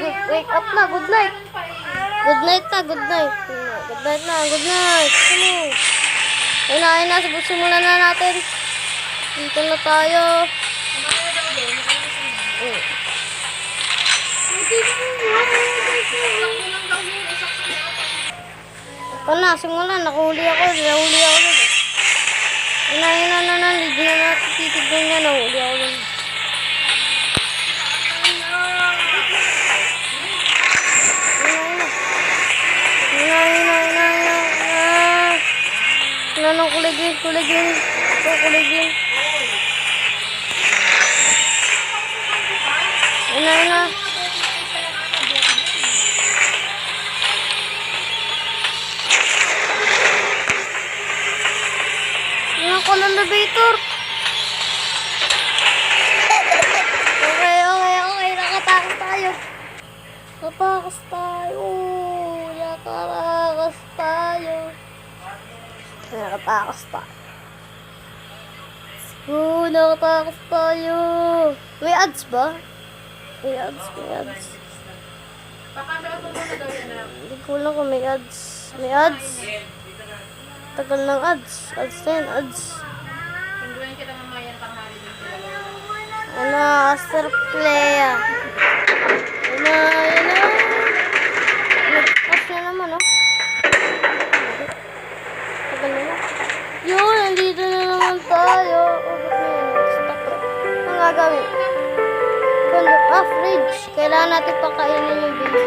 Wake up na, good night. Good night na, good night. Good night na, good night. Ano? Ayun na, simulan na natin. Dito na tayo. Ito na, simulan. Nakahuli ako. Nahuli ako nun. Ayun na. Hindi na natin titignan niya. Nahuli ako nun. Nanong kuligin. Ito, kuligin. Ayun na. Ayun ko ng elevator. Okay. Nakatakas tayo. Nakatakas tayo. Nakatakas tayo. May ads ba? May ads. Hindi ko lang kung may ads. May ads? Tagal ng ads. Ads na yun, ads. Ano, Aster Play. Ano. Nag-pass na naman, oh. Tagal na. Yun, nandito na naman tayo. Ang gagawin? Fridge. Kailangan natin pakainin yung baby.